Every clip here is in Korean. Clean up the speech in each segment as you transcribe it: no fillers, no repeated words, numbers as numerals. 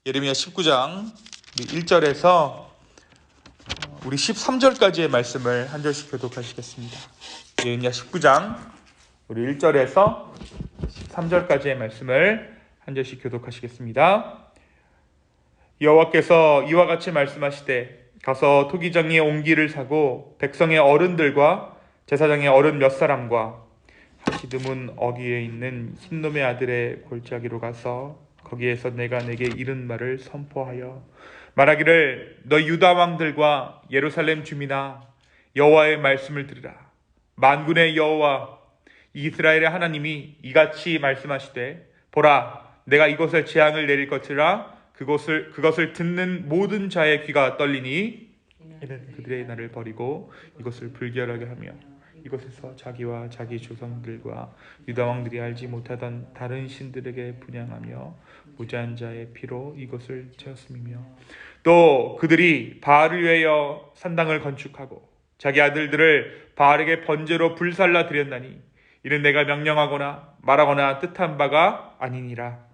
예레미야 19장 1절에서 우리 13절까지의 말씀을 한 절씩 교독하시겠습니다. 예레미야 19장 우리 1절에서 13절까지의 말씀을 한 절씩 교독하시겠습니다. 여호와께서 이와 같이 말씀하시되 가서 토기장의 옹기를 사고 백성의 어른들과 제사장의 어른 몇 사람과 하시드문 어귀에 있는 흰놈의 아들의 골짜기로 가서 거기에서 내가 내게 이른 말을 선포하여 말하기를 너희 유다 왕들과 예루살렘 주민아 여호와의 말씀을 들으라. 만군의 여호와 이스라엘의 하나님이 이같이 말씀하시되 보라 내가 이곳에 재앙을 내릴 것이라 그것을 듣는 모든 자의 귀가 떨리니 이는 그들의 나를 버리고 이것을 불결하게 하며 이곳에서 자기와 자기 조상들과 유다 왕들이 알지 못하던 다른 신들에게 분향하며 무지한 자의 피로 이곳을 채웠음이며 또 그들이 바알을 위하여 산당을 건축하고 자기 아들들을 바알에게 번제로 불살라 드렸나니 이는 내가 명령하거나 말하거나 뜻한 바가 아니니라.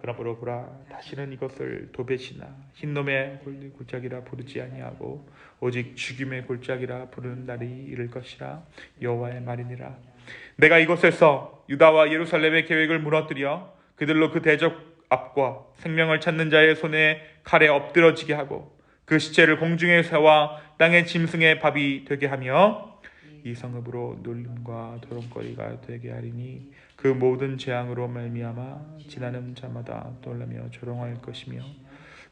그러므로 보라 다시는 이것을 도벳이나 흰놈의 골짜기라 부르지 아니하고 오직 죽임의 골짜기라 부르는 날이 이를 것이라 여호와의 말이니라. 내가 이곳에서 유다와 예루살렘의 계획을 무너뜨려 그들로 그 대적 앞과 생명을 찾는 자의 손에 칼에 엎드러지게 하고 그 시체를 공중에 세워 땅의 짐승의 밥이 되게 하며 이 성읍으로 놀림과 도롱거리가 되게 하리니 그 모든 재앙으로 말미암아 지나는 자마다 놀라며 조롱할 것이며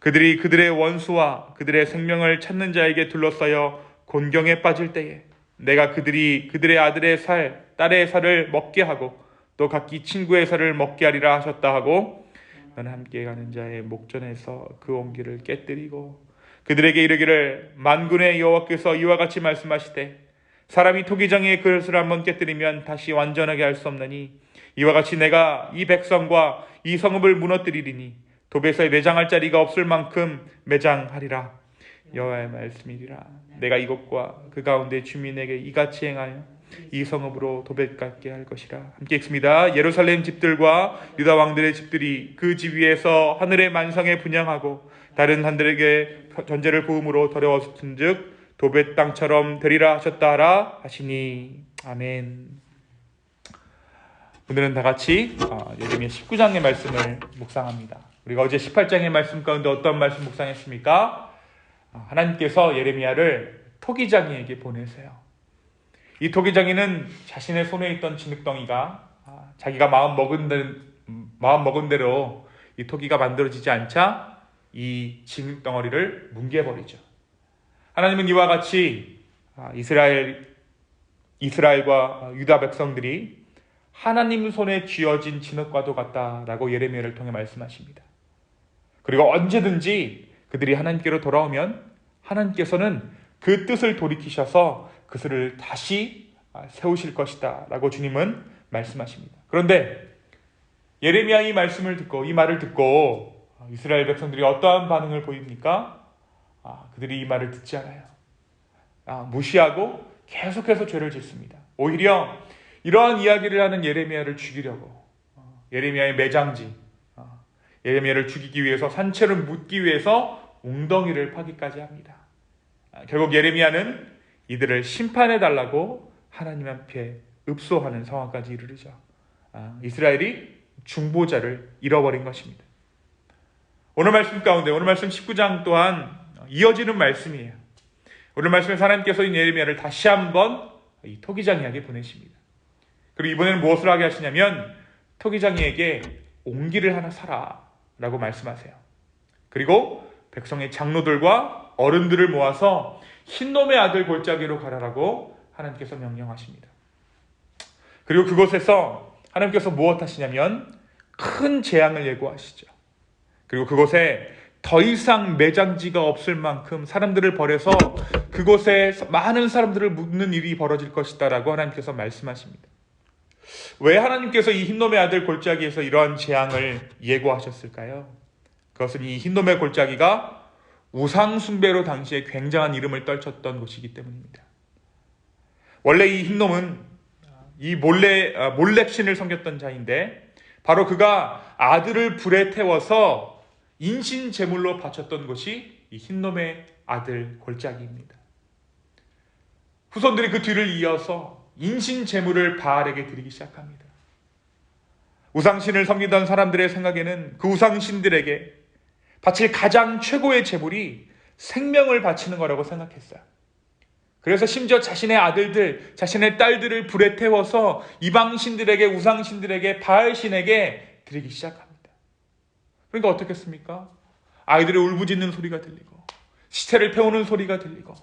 그들이 그들의 원수와 그들의 생명을 찾는 자에게 둘러싸여 곤경에 빠질 때에 내가 그들이 그들의 아들의 살, 딸의 살을 먹게 하고 또 각기 친구의 살을 먹게 하리라 하셨다 하고 너는 함께 가는 자의 목전에서 그 옹기를 깨뜨리고 그들에게 이르기를 만군의 여호와께서 이와 같이 말씀하시되 사람이 토기장의 그릇을 한번 깨뜨리면 다시 완전하게 할 수 없나니 이와 같이 내가 이 백성과 이 성읍을 무너뜨리리니 도배서에 매장할 자리가 없을 만큼 매장하리라. 여호와의 말씀이리라. 내가 이곳과 그 가운데 주민에게 이같이 행하여 이 성읍으로 도배 갖게 할 것이라. 함께 읽습니다. 예루살렘 집들과 유다 왕들의 집들이 그 집 위에서 하늘의 만상에 분향하고 다른 한들에게 전제를 부음으로 더러웠은즉 도벳 땅처럼 되리라 하셨다 하라 하시니. 아멘. 오늘은 다 같이 예레미야 19장의 말씀을 묵상합니다. 우리가 어제 18장의 말씀 가운데 어떤 말씀 묵상했습니까? 하나님께서 예레미야를 토기장이에게 보내세요. 이 토기장이는 자신의 손에 있던 진흙덩이가 자기가 마음 먹은 대로 이 토기가 만들어지지 않자 이 진흙덩어리를 뭉개버리죠. 하나님은 이와 같이 이스라엘과 유다 백성들이 하나님 손에 쥐어진 진흙과도 같다라고 예레미야를 통해 말씀하십니다. 그리고 언제든지 그들이 하나님께로 돌아오면 하나님께서는 그 뜻을 돌이키셔서 그들을 다시 세우실 것이다 라고 주님은 말씀하십니다. 그런데 예레미야 이 말씀을 듣고 이 말을 듣고 이스라엘 백성들이 어떠한 반응을 보입니까? 그들이 이 말을 듣지 않아요. 무시하고 계속해서 죄를 짓습니다. 오히려 이러한 이야기를 하는 예레미야를 죽이려고 예레미야의 매장지 예레미야를 죽이기 위해서 산채를 묻기 위해서 웅덩이를 파기까지 합니다. 결국 예레미야는 이들을 심판해달라고 하나님 앞에 읍소하는 상황까지 이르르죠. 이스라엘이 중보자를 잃어버린 것입니다. 오늘 말씀 가운데 오늘 말씀 19장 또한 이어지는 말씀이에요. 오늘 말씀에 하나님께서 예레미야를 다시 한번 이 토기장이에게 보내십니다. 그리고 이번에는 무엇을 하게 하시냐면 토기장이에게 옹기를 하나 사라 라고 말씀하세요. 그리고 백성의 장로들과 어른들을 모아서 흰놈의 아들 골짜기로 가라라고 하나님께서 명령하십니다. 그리고 그곳에서 하나님께서 무엇 하시냐면 큰 재앙을 예고하시죠. 그리고 그곳에 더 이상 매장지가 없을 만큼 사람들을 버려서 그곳에 많은 사람들을 묻는 일이 벌어질 것이다 라고 하나님께서 말씀하십니다. 왜 하나님께서 이 흰놈의 아들 골짜기에서 이러한 재앙을 예고하셨을까요? 그것은 이 흰놈의 골짜기가 우상 숭배로 당시에 굉장한 이름을 떨쳤던 곳이기 때문입니다. 원래 이 흰놈은 이 몰렉신을 섬겼던 자인데 바로 그가 아들을 불에 태워서 인신 제물로 바쳤던 것이 이 흰놈의 아들 골짜기입니다. 후손들이 그 뒤를 이어서 인신 제물을 바알에게 드리기 시작합니다. 우상신을 섬기던 사람들의 생각에는 그 우상신들에게 바칠 가장 최고의 제물이 생명을 바치는 거라고 생각했어요. 그래서 심지어 자신의 아들들, 자신의 딸들을 불에 태워서 이방신들에게, 우상신들에게, 바알신에게 드리기 시작합니다. 그러니까 어떻겠습니까? 아이들의 울부짖는 소리가 들리고 시체를 태우는 소리가 들리고,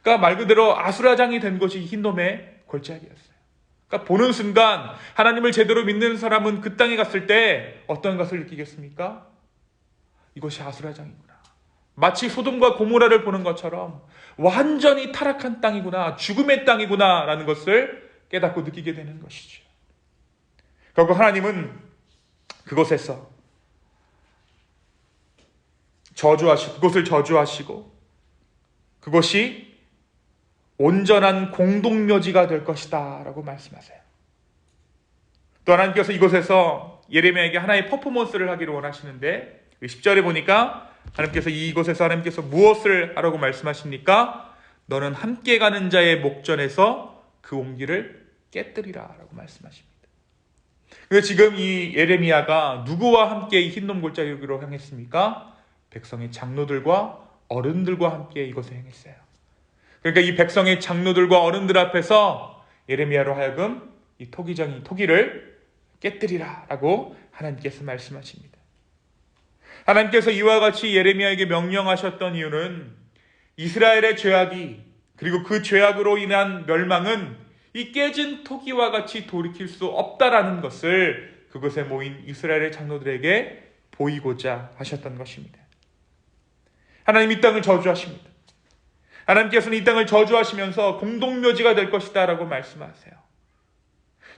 그러니까 말 그대로 아수라장이 된 것이 흰놈의 골짜기였어요. 그러니까 보는 순간 하나님을 제대로 믿는 사람은 그 땅에 갔을 때 어떤 것을 느끼겠습니까? 이것이 아수라장이구나. 마치 소돔과 고모라를 보는 것처럼 완전히 타락한 땅이구나, 죽음의 땅이구나 라는 것을 깨닫고 느끼게 되는 것이죠. 결국 하나님은 그곳에서 그곳을 저주하시고 그것이 온전한 공동묘지가 될 것이다 라고 말씀하세요. 또 하나님께서 이곳에서 예레미야에게 하나의 퍼포먼스를 하기를 원하시는데 10절에 보니까 하나님께서 무엇을 하라고 말씀하십니까? 너는 함께 가는 자의 목전에서 그 옹기를 깨뜨리라 라고 말씀하십니다. 그래서 지금 이 예레미야가 누구와 함께 이 흰놈 골짜기로 향했습니까? 백성의 장로들과 어른들과 함께 이곳에 행했어요. 그러니까 이 백성의 장로들과 어른들 앞에서 예레미야로 하여금 이 토기를 깨뜨리라 라고 하나님께서 말씀하십니다. 하나님께서 이와 같이 예레미야에게 명령하셨던 이유는 이스라엘의 죄악이, 그리고 그 죄악으로 인한 멸망은 이 깨진 토기와 같이 돌이킬 수 없다라는 것을 그곳에 모인 이스라엘의 장로들에게 보이고자 하셨던 것입니다. 하나님 이 땅을 저주하십니다. 하나님께서는 이 땅을 저주하시면서 공동묘지가 될 것이다 라고 말씀하세요.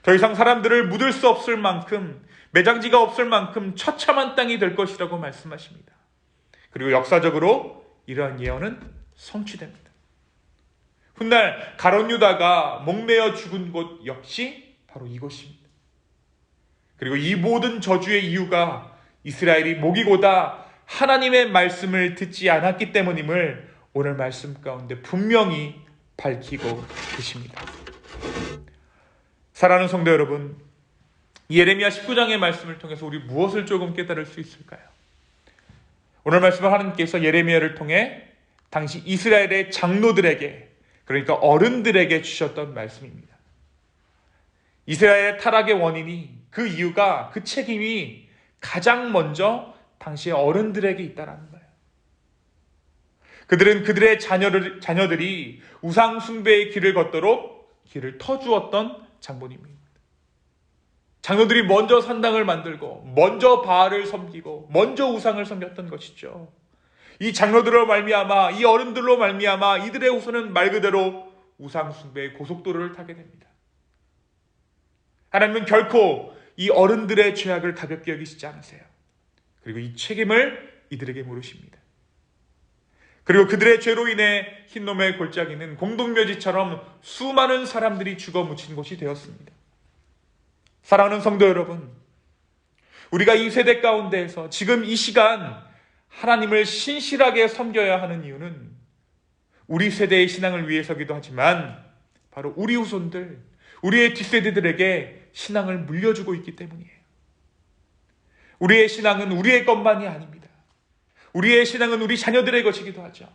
더 이상 사람들을 묻을 수 없을 만큼, 매장지가 없을 만큼 처참한 땅이 될 것이라고 말씀하십니다. 그리고 역사적으로 이러한 예언은 성취됩니다. 훗날 가룟 유다가 목매어 죽은 곳 역시 바로 이곳입니다. 그리고 이 모든 저주의 이유가 이스라엘이 목이고다 하나님의 말씀을 듣지 않았기 때문임을 오늘 말씀 가운데 분명히 밝히고 계십니다. 사랑하는 성도 여러분, 예레미야 19장의 말씀을 통해서 우리 무엇을 조금 깨달을 수 있을까요? 오늘 말씀은 하나님께서 예레미야를 통해 당시 이스라엘의 장로들에게, 그러니까 어른들에게 주셨던 말씀입니다. 이스라엘의 타락의 원인이, 그 이유가, 그 책임이 가장 먼저 당시의 어른들에게 있다는 거예요. 그들은 그들의 자녀들이 우상 숭배의 길을 걷도록 길을 터주었던 장본입니다. 장로들이 먼저 산당을 만들고 먼저 바알을 섬기고 먼저 우상을 섬겼던 것이죠. 이 장로들로 말미암아, 이 어른들로 말미암아 이들의 후손은 말 그대로 우상 숭배의 고속도로를 타게 됩니다. 하나님은 결코 이 어른들의 죄악을 가볍게 여기시지 않으세요. 그리고 이 책임을 이들에게 물으십니다. 그리고 그들의 죄로 인해 흰놈의 골짜기는 공동묘지처럼 수많은 사람들이 죽어 묻힌 곳이 되었습니다. 사랑하는 성도 여러분, 우리가 이 세대 가운데에서 지금 이 시간 하나님을 신실하게 섬겨야 하는 이유는 우리 세대의 신앙을 위해서기도 하지만 바로 우리 후손들, 우리의 뒷세대들에게 신앙을 물려주고 있기 때문이에요. 우리의 신앙은 우리의 것만이 아닙니다. 우리의 신앙은 우리 자녀들의 것이기도 하죠.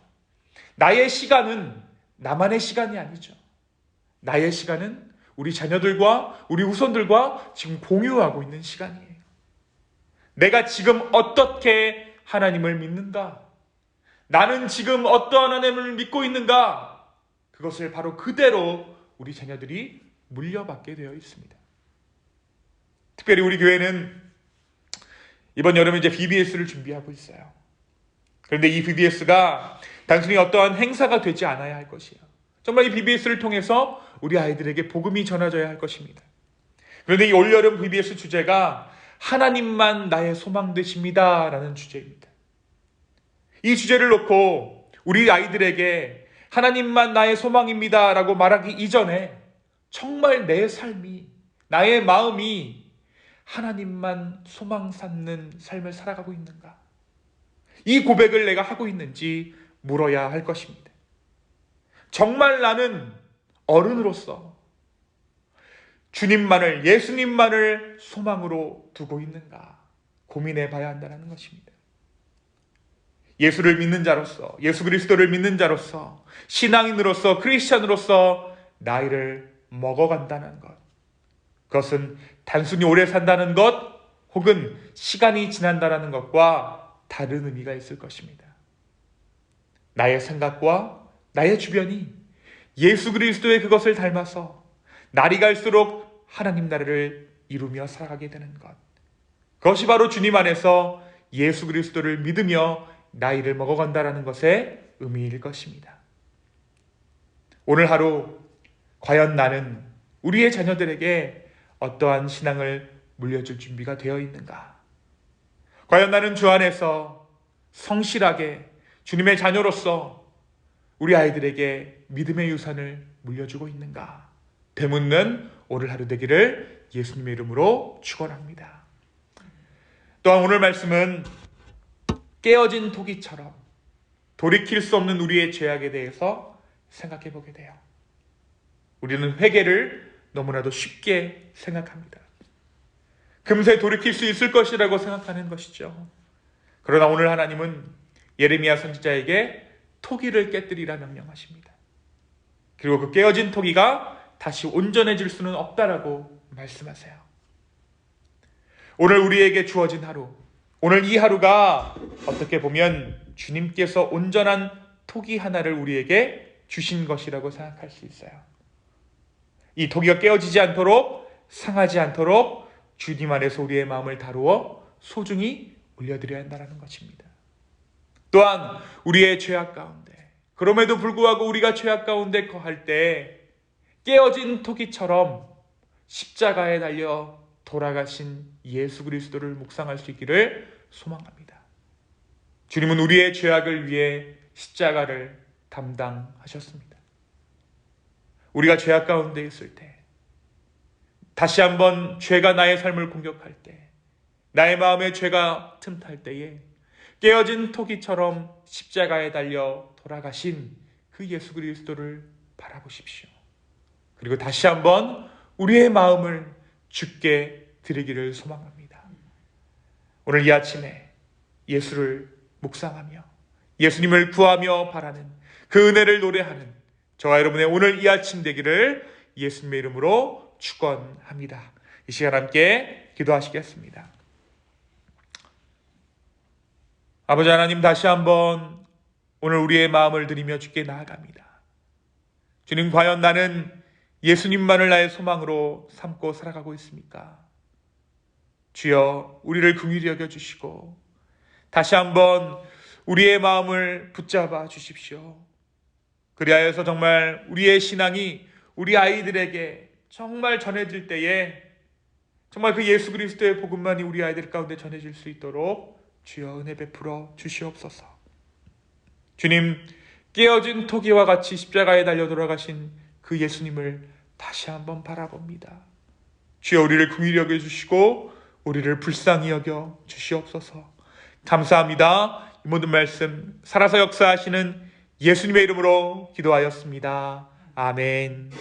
나의 시간은 나만의 시간이 아니죠. 나의 시간은 우리 자녀들과 우리 후손들과 지금 공유하고 있는 시간이에요. 내가 지금 어떻게 하나님을 믿는가? 나는 지금 어떠한 하나님을 믿고 있는가? 그것을 바로 그대로 우리 자녀들이 물려받게 되어 있습니다. 특별히 우리 교회는 이번 여름에 이제 VBS를 준비하고 있어요. 그런데 이 VBS가 단순히 어떠한 행사가 되지 않아야 할 것이에요. 정말 이 VBS를 통해서 우리 아이들에게 복음이 전해져야 할 것입니다. 그런데 이 올여름 VBS 주제가 하나님만 나의 소망 되십니다 라는 주제입니다. 이 주제를 놓고 우리 아이들에게 하나님만 나의 소망입니다 라고 말하기 이전에 정말 내 삶이, 나의 마음이 하나님만 소망 삼는 삶을 살아가고 있는가? 이 고백을 내가 하고 있는지 물어야 할 것입니다. 정말 나는 어른으로서 주님만을, 예수님만을 소망으로 두고 있는가 고민해 봐야 한다는 것입니다. 예수를 믿는 자로서, 예수 그리스도를 믿는 자로서, 신앙인으로서, 크리스찬으로서 나이를 먹어간다는 것, 그것은 단순히 오래 산다는 것 혹은 시간이 지난다는 것과 다른 의미가 있을 것입니다. 나의 생각과 나의 주변이 예수 그리스도의 그것을 닮아서 날이 갈수록 하나님 나라를 이루며 살아가게 되는 것, 그것이 바로 주님 안에서 예수 그리스도를 믿으며 나이를 먹어간다는 것의 의미일 것입니다. 오늘 하루 과연 나는 우리의 자녀들에게 어떠한 신앙을 물려줄 준비가 되어 있는가? 과연 나는 주 안에서 성실하게 주님의 자녀로서 우리 아이들에게 믿음의 유산을 물려주고 있는가? 되묻는 오늘 하루 되기를 예수님의 이름으로 축원합니다. 또한 오늘 말씀은 깨어진 토기처럼 돌이킬 수 없는 우리의 죄악에 대해서 생각해 보게 돼요. 우리는 회개를 너무나도 쉽게 생각합니다. 금세 돌이킬 수 있을 것이라고 생각하는 것이죠. 그러나 오늘 하나님은 예레미야 선지자에게 토기를 깨뜨리라 명령하십니다. 그리고 그 깨어진 토기가 다시 온전해질 수는 없다라고 말씀하세요. 오늘 우리에게 주어진 하루, 오늘 이 하루가 어떻게 보면 주님께서 온전한 토기 하나를 우리에게 주신 것이라고 생각할 수 있어요. 이 토기가 깨어지지 않도록, 상하지 않도록 주님 안에서 우리의 마음을 다루어 소중히 올려드려야 한다는 것입니다. 또한 우리의 죄악 가운데, 그럼에도 불구하고 우리가 죄악 가운데 거할 때 깨어진 토기처럼 십자가에 달려 돌아가신 예수 그리스도를 묵상할 수 있기를 소망합니다. 주님은 우리의 죄악을 위해 십자가를 담당하셨습니다. 우리가 죄악 가운데 있을 때, 다시 한번 죄가 나의 삶을 공격할 때, 나의 마음에 죄가 틈탈 때에 깨어진 토기처럼 십자가에 달려 돌아가신 그 예수 그리스도를 바라보십시오. 그리고 다시 한번 우리의 마음을 주께 드리기를 소망합니다. 오늘 이 아침에 예수를 묵상하며 예수님을 구하며 바라는 그 은혜를 노래하는 저와 여러분의 오늘 이 아침 되기를 예수님의 이름으로 축원합니다. 이 시간 함께 기도하시겠습니다. 아버지 하나님, 다시 한번 오늘 우리의 마음을 드리며 주께 나아갑니다. 주님, 과연 나는 예수님만을 나의 소망으로 삼고 살아가고 있습니까? 주여, 우리를 긍휼히 여겨주시고 다시 한번 우리의 마음을 붙잡아 주십시오. 그리하여서 정말 우리의 신앙이 우리 아이들에게 정말 전해질 때에 정말 그 예수 그리스도의 복음만이 우리 아이들 가운데 전해질 수 있도록 주여 은혜 베풀어 주시옵소서. 주님, 깨어진 토기와 같이 십자가에 달려 돌아가신 그 예수님을 다시 한번 바라봅니다. 주여, 우리를 긍휼히 여겨주시고 우리를 불쌍히 여겨 주시옵소서. 감사합니다. 이 모든 말씀 살아서 역사하시는 예수님의 이름으로 기도하였습니다. 아멘.